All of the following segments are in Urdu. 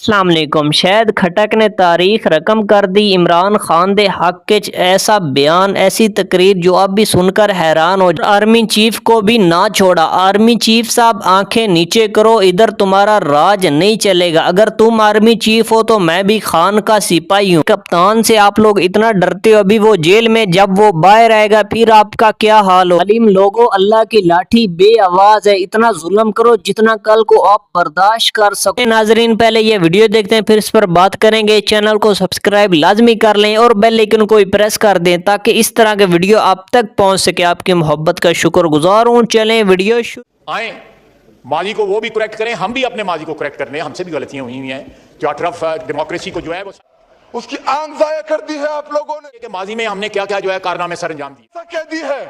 السلام علیکم۔ شاید کھٹک نے تاریخ رقم کر دی۔ عمران خان دے حق وچ ایسا بیان، ایسی تقریر جو اب بھی سن کر حیران ہو جائے۔ آرمی چیف کو بھی نہ چھوڑا۔ آرمی چیف صاحب آنکھیں نیچے کرو، ادھر تمہارا راج نہیں چلے گا۔ اگر تم آرمی چیف ہو تو میں بھی خان کا سپاہی ہوں۔ کپتان سے آپ لوگ اتنا ڈرتے ہو، ابھی وہ جیل میں، جب وہ باہر آئے گا پھر آپ کا کیا حال ہو۔ عالم لوگوں، اللہ کی لاٹھی بے آواز ہے، اتنا ظلم کرو جتنا کل کو آپ برداشت کر سکو۔ ناظرین، پہلے یہ ویڈیو دیکھتے ہیں پھر اس پر بات کریں گے۔ چینل کو سبسکرائب لازمی کر لیں اور بیل آئیکن کو پریس کر دیں تاکہ اس طرح کے ویڈیو آپ تک پہنچ سکے۔ آپ کی محبت کا شکر گزار ہوں۔ چلیں ویڈیو آئیں ماضی کو وہ بھی کریکٹ کریں، ہم بھی اپنے ماضی کو کریکٹ کرنے، ہم سے بھی غلطیاں ہوئی ہیں جو اٹرف ڈیموکریسی کو جو ہے وہ اس کی آنکھ ضائع کر دی ہے آپ لوگوں نے کہ ماضی میں ہم نے کیا کیا جو ہے کارنامے سر انجام دیے۔ ایسا کہہ دی ہے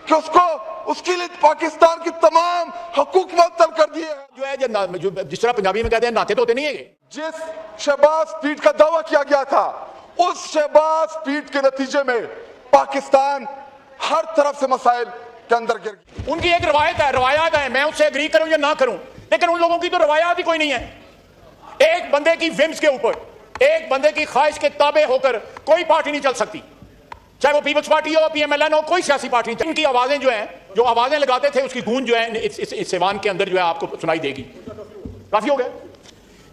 کہ اس کے لیے پاکستان کی تمام حقوق معطل کر دیے ہیں۔ جو ہے جو جس طرح پنجابی میں کہتے ہیں ناتے تو ہوتے نہیں ہے۔ جس شہباز پیٹ کا دعویٰ کیا گیا تھا، اس شہباز پیٹ کے نتیجے میں پاکستان ہر طرف سے مسائل کے اندر گر گیا۔ ان کی ایک روایات ہے، میں اس سے اگری کروں یا نہ کروں، لیکن ان لوگوں کی تو روایات ہی کوئی نہیں ہے۔ ایک بندے کی ومز کے اوپر، ایک بندے کی خواہش کے تابع ہو کر کوئی پارٹی نہیں چل سکتی، چاہے وہ پیپلز پارٹی ہو، پی ایم ایل این ہو، کوئی سیاسی پارٹی نہیں۔ ان کی آوازیں جو ہیں، جو آوازیں لگاتے تھے، اس کی گونج جو ہے اس ایوان کے اندر جو ہے آپ کو سنائی دے گی۔ کافی ہو گیا۔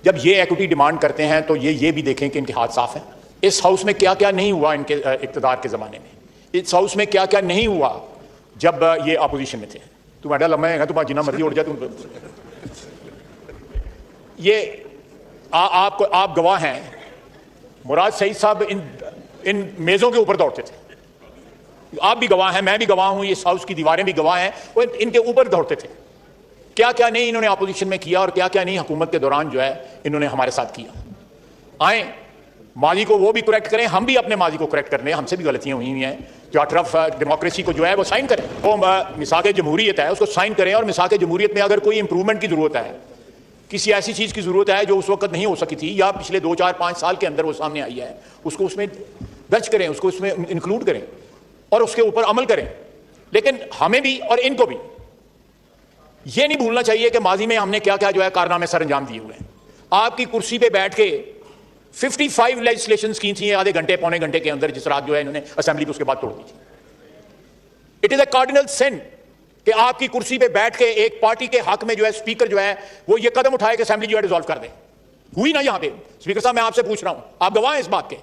جب یہ ایکوٹی ڈیمانڈ کرتے ہیں تو یہ بھی دیکھیں کہ ان کے ہاتھ صاف ہیں۔ اس ہاؤس میں کیا کیا نہیں ہوا ان کے اقتدار کے زمانے میں، اس ہاؤس میں کیا کیا نہیں ہوا جب یہ اپوزیشن میں تھے۔ تو ایڈا لمحہ ہے تمہارا جنہ مرضی اڑ جائے تم، یہ آپ گواہ ہیں۔ مراد سعید صاحب ان میزوں کے اوپر دوڑتے تھے، آپ بھی گواہ ہیں، میں بھی گواہ ہوں، اس ہاؤس کی دیواریں بھی گواہ ہیں، وہ ان کے اوپر دوڑتے تھے۔ کیا کیا نہیں انہوں نے اپوزیشن میں کیا اور کیا کیا نہیں حکومت کے دوران جو ہے انہوں نے ہمارے ساتھ کیا۔ آئیں ماضی کو وہ بھی کریکٹ کریں، ہم بھی اپنے ماضی کو کریکٹ کرنے، ہم سے بھی غلطیاں ہوئی ہیں جو اٹرف ڈیموکریسی کو جو ہے وہ سائن کریں۔ وہ میثاق جمہوریت ہے، اس کو سائن کریں، اور میثاق جمہوریت میں اگر کوئی امپرومنٹ کی ضرورت ہے، کسی ایسی چیز کی ضرورت ہے جو اس وقت نہیں ہو سکی تھی یا پچھلے 2 4 5 سال کے اندر وہ سامنے آئی ہے، اس کو اس میں درج کریں، اس کو اس میں انکلوڈ کریں اور اس کے اوپر عمل کریں۔ لیکن ہمیں بھی اور ان کو بھی یہ نہیں بھولنا چاہیے کہ ماضی میں ہم نے کیا کیا جو ہے کارنامے سر انجام دیے ہوئے ہیں۔ آپ کی کرسی پہ بیٹھ کے 55 لیجسلیشنز کی تھیں آدھے گھنٹے پونے گھنٹے کے اندر، جس رات جو ہے انہوں نے اسمبلی پہ اس کے بعد توڑ دی تھی۔ اٹ از اے کارڈینل سن کہ آپ کی کرسی پہ بیٹھ کے ایک پارٹی کے حق میں جو ہے اسپیکر جو ہے وہ یہ قدم اٹھائے کہ اسمبلی جو ہے ڈیزالو کر دیں۔ ہوئی نا یہاں پہ؟ اسپیکر صاحب میں آپ سے پوچھ رہا ہوں، آپ گواہ ہیں اس بات کے،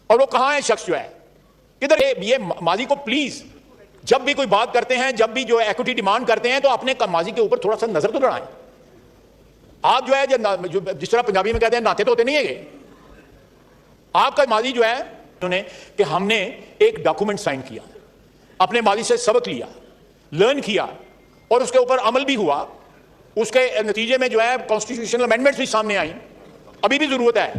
اور وہ کہاں ہے شخص جو ہے کدھر؟ یہ ماضی کو پلیز جب بھی کوئی بات کرتے ہیں، جب بھی جو ہے ایکوٹی ڈیمانڈ کرتے ہیں تو اپنے ماضی کے اوپر تھوڑا سا نظر تو لڑائیں۔ آپ جو ہے جس طرح پنجابی میں کہتے ہیں ناتے تو ہوتے نہیں ہے یہ۔ آپ کا ماضی جو ہے انہوں نے کہ ہم نے ایک ڈاکومنٹ سائن کیا، اپنے ماضی سے سبق لیا، لرن کیا اور اس کے اوپر عمل بھی ہوا، اس کے نتیجے میں جو ہے کانسٹیٹیوشنل امینڈمنٹس بھی سامنے آئیں، ابھی بھی ضرورت ہے،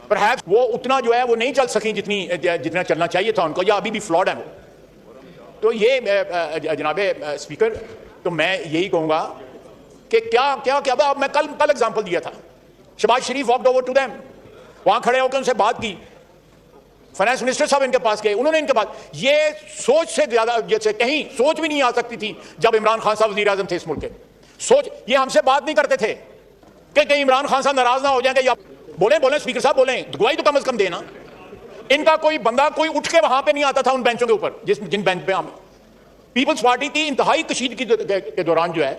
پرہیپس وہ اتنا جو ہے وہ نہیں چل سکیں جتنا چلنا چاہیے تھا ان کو، یا ابھی بھی فلاڈ ہیں وہ۔ تو یہ جناب اسپیکر، تو میں یہی کہوں گا کہ کیا کیا کیا میں کل ایگزامپل دیا تھا، شہباز شریف واکڈ اوور ٹو دیم، وہاں کھڑے ہو کے ان سے بات کی، فائنانس منسٹر صاحب ان کے پاس گئے، انہوں نے ان کے پاس یہ سوچ سے زیادہ جیسے کہیں سوچ بھی نہیں آ سکتی تھی جب عمران خان صاحب وزیر اعظم تھے اس ملک کے۔ سوچ یہ ہم سے بات نہیں کرتے تھے کہ کہیں عمران خان صاحب ناراض نہ ہو جائیں کہ یا بولیں اسپیکر صاحب بولیں، گواہی تو کم از کم دینا۔ ان کا کوئی بندہ کوئی اٹھ کے وہاں پہ نہیں آتا تھا ان بینچوں کے اوپر جن بینچ پہ ہم پیپلز پارٹی کی انتہائی کشیدگی کے دوران جو ہے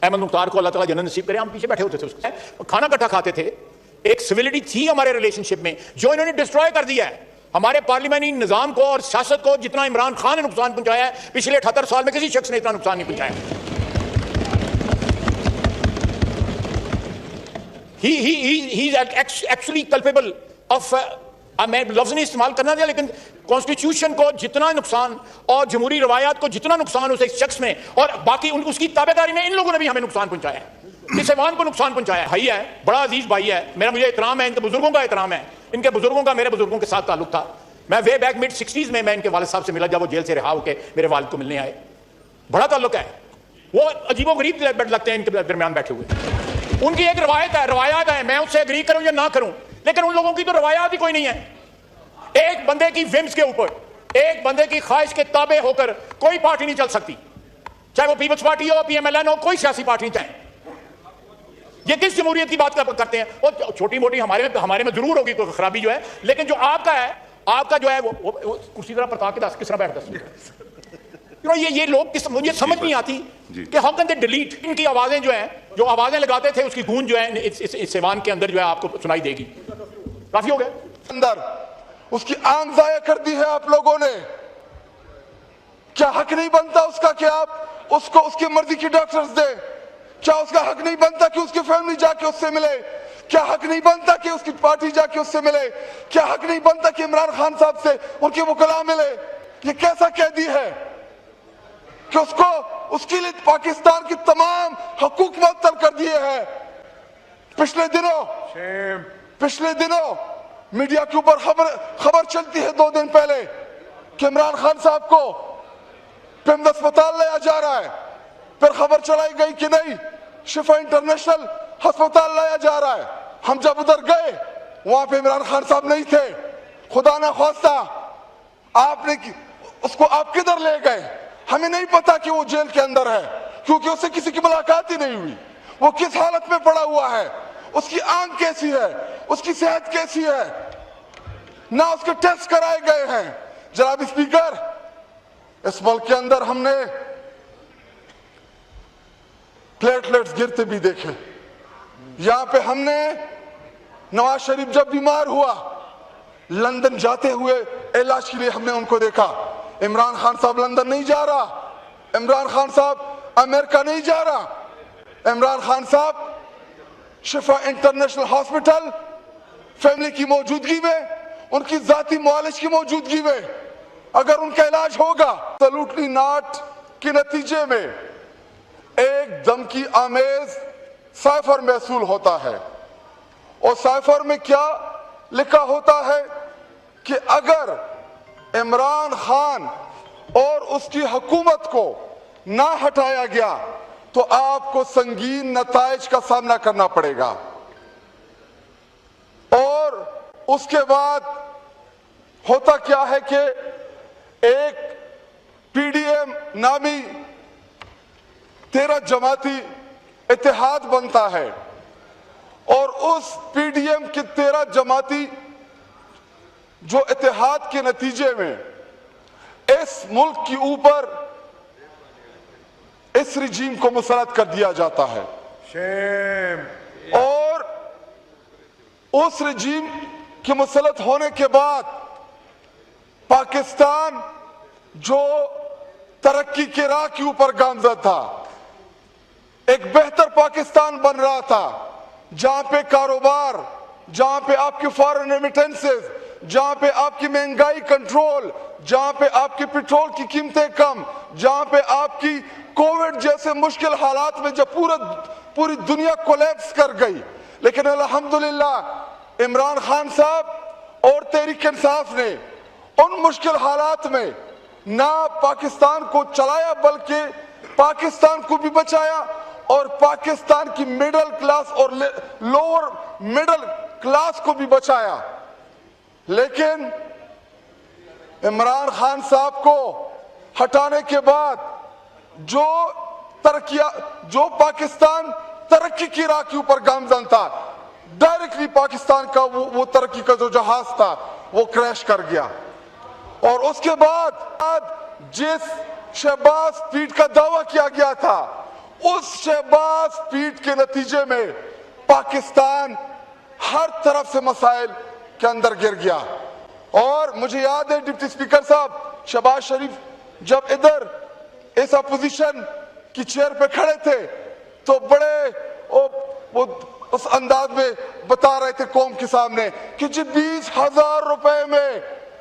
احمد مختار کو اللہ تعالیٰ جنت نصیب کرے، ہم پیچھے بیٹھے ہوتے تھے، اس کو کھانا کٹھا کھاتے تھے، ایک سویلٹی تھی ہمارے ریلیشن شپ میں جو انہوں نے ڈسٹروائے کر دیا ہے۔ ہمارے پارلیمانی نظام کو اور سیاست کو جتنا عمران خان نے نقصان پہنچایا ہے پچھلے 78 سال میں کسی شخص نے اتنا نقصان نہیں پہنچایا۔ He is actually culpable of میں لفظ نہیں استعمال کرنا دیا، لیکن کانسٹیٹیوشن کو جتنا نقصان اور جمہوری روایات کو جتنا نقصان اس ایک شخص میں اور باقی اس کی تابع داری میں ان لوگوں نے بھی ہمیں نقصان پہنچایا ہے، اس ایوان کو نقصان پہنچایا ہے۔ بھائی ہے، بڑا عزیز بھائی ہے میرا، مجھے احترام ہے، ان کے بزرگوں کا احترام ہے، ان کے بزرگوں کا میرے بزرگوں کے ساتھ تعلق تھا۔ میں وے بیک mid 60s میں ان کے والد صاحب سے ملا جب وہ جیل سے رہا ہو کے میرے والد کو ملنے آئے، بڑا تعلق ہے۔ وہ عجیب و غریب لگتے ہیں ان کے درمیان بیٹھے ہوئے، ان کی ایک روایات ہے، میں اس سے اگری کروں یا نہ کروں، لیکن ان لوگوں کی تو روایات ہی کوئی نہیں ہے۔ ایک بندے کی ومز کے اوپر، ایک بندے کی خواہش کے تابع ہو کر کوئی پارٹی نہیں چل سکتی، چاہے وہ پیپلز پارٹی ہو، پی ایم ایل این ہو، کوئی سیاسی پارٹی نہیں چاہے۔ یہ کس جمہوریت کی بات کرتے ہیں؟ اور چھوٹی موٹی ہمارے میں ضرور ہوگی کوئی خرابی جو ہے، لیکن جو آپ کا ہے، آپ کا جو ہے وہ کرسی طرح پرتا کے کس طرح بیٹھ دس یہ لوگ مجھے سمجھ نہیں آتی کہ ہاؤ کین دے ڈیلیٹ ان کی آوازیں جو ہیں، جو آوازیں لگاتے تھے اس کی گونج جو ہے اس ایوان کے اندر جو ہے آپ کو سنائی دے گی. کافی ہو گئے اندر اس کی آنکھ ضائع کر دی ہے آپ لوگوں نے. کیا حق نہیں بنتا اس کا کہ آپ اس کو اس کی مرضی کی ڈاکٹرز دیں؟ کیا اس کا حق نہیں بنتا کہ اس کی فیملی جا کے اس سے ملے؟ کیا حق نہیں بنتا کہ اس کی پارٹی جا کے اس سے ملے؟ کیا حق نہیں بنتا کہ عمران خان صاحب سے ان کے وکلاء ملے؟ یہ کیسا قیدی ہے کہ اس کو اس کے لیے پاکستان کی تمام حقوق معطل کر دیے ہیں؟ پچھلے دنوں میڈیا کے اوپر خبر چلتی ہے 2 دن پہلے کہ عمران خان صاحب کو پیمز اسپتال لایا جا رہا ہے. پھر خبر چلائی گئی کہ نہیں، شفا انٹرنیشنل ہسپتال لایا جا رہا ہے. ہم جب ادھر گئے وہاں پہ عمران خان صاحب نہیں تھے. خدا نہ خواستہ آپ نے اس کو آپ کدھر لے گئے؟ ہمیں نہیں پتا کہ وہ جیل کے اندر ہے، کیونکہ اس سے کسی کی ملاقات ہی نہیں ہوئی. وہ کس حالت میں پڑا ہوا ہے، اس کی آنکھ کیسی ہے، اس کی صحت کیسی ہے، نہ اس کے ٹیسٹ کرائے گئے ہیں. جناب اسپیکر، اس ملک کے اندر ہم نے پلیٹلیٹس گرتے بھی دیکھے. یہاں پہ ہم نے نواز شریف جب بیمار ہوا لندن جاتے ہوئے علاج کے لیے ہم نے ان کو دیکھا. عمران خان صاحب لندن نہیں جا رہا، عمران خان صاحب امریکہ نہیں جا رہا. عمران خان صاحب شفا انٹرنیشنل ہاسپٹل فیملی کی موجودگی میں، ان کی ذاتی معالج کی موجودگی میں اگر ان کا علاج ہوگا. سلوٹلی ناٹ کے نتیجے میں ایک دھمکی آمیز سائفر محصول ہوتا ہے، اور سائفر میں کیا لکھا ہوتا ہے کہ اگر عمران خان اور اس کی حکومت کو نہ ہٹایا گیا تو آپ کو سنگین نتائج کا سامنا کرنا پڑے گا. اور اس کے بعد ہوتا کیا ہے کہ ایک پی ڈی ایم نامی 13 جماعتی اتحاد بنتا ہے، اور اس پی ڈی ایم کے 13 جماعتی جو اتحاد کے نتیجے میں اس ملک کے اوپر اس رجیم کو مسلط کر دیا جاتا ہے. اور اس رجیم کے مسلط ہونے کے بعد پاکستان جو ترقی کے راہ کے اوپر گامزن تھا، ایک بہتر پاکستان بن رہا تھا، جہاں پہ کاروبار، جہاں پہ آپ کی فارن ریمیٹنسز، جہاں پہ آپ کی مہنگائی کنٹرول، جہاں پہ آپ کی پیٹرول کی قیمتیں کم، جہاں پہ آپ کی کووڈ جیسے مشکل حالات میں جب پوری دنیا کولیپس کر گئی، لیکن الحمدللہ عمران خان صاحب اور تحریک انصاف نے ان مشکل حالات میں نہ پاکستان کو چلایا بلکہ پاکستان کو بھی بچایا، اور پاکستان کی مڈل کلاس اور لوور مڈل کلاس کو بھی بچایا. لیکن عمران خان صاحب کو ہٹانے کے بعد جو پاکستان ترقی کی راہ کے اوپر گامزن تھا، ڈائریکٹلی پاکستان کا وہ ترقی کا جو جہاز تھا وہ کریش کر گیا. اور اس کے بعد جس شہباز پیٹ کا دعویٰ کیا گیا تھا، اس شہباز پیٹ کے نتیجے میں پاکستان ہر طرف سے مسائل کے اندر گر گیا. اور مجھے یاد ہے ڈپٹی اسپیکر صاحب شہباز شریف جب ادھر اس اپوزیشن کی چیئر پہ کھڑے تھے تو بڑے اس انداز میں بتا رہے تھے قوم کے سامنے کہ جی 20,000 روپے میں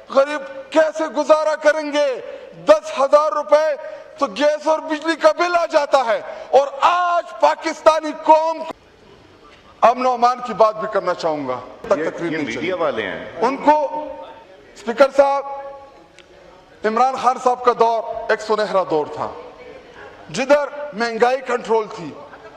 غریب کیسے گزارا کریں گے، 10,000 روپے تو گیس اور بجلی کا بل آ جاتا ہے. اور آج پاکستانی قوم، امن و امان کی بات بھی کرنا چاہوں گا، یہ میڈیا والے ہیں ان کو اسپیکر صاحب، عمران خان صاحب کا دور ایک سنہرا دور تھا، جدھر مہنگائی کنٹرول تھی،